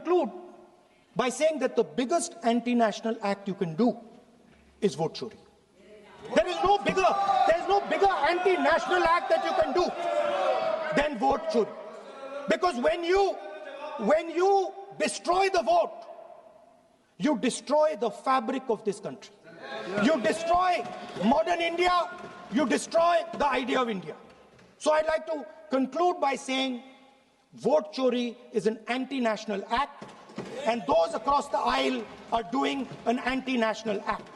conclude by saying that the biggest anti-national act you can do is Vote Chori. There is no bigger anti-national act that you can do than Vote Chori. Because when you destroy the vote, you destroy the fabric of this country. You destroy modern India, you destroy the idea of India. So I'd like to conclude by saying Vote Chori is an anti-national act, and those across the aisle are doing an anti-national act.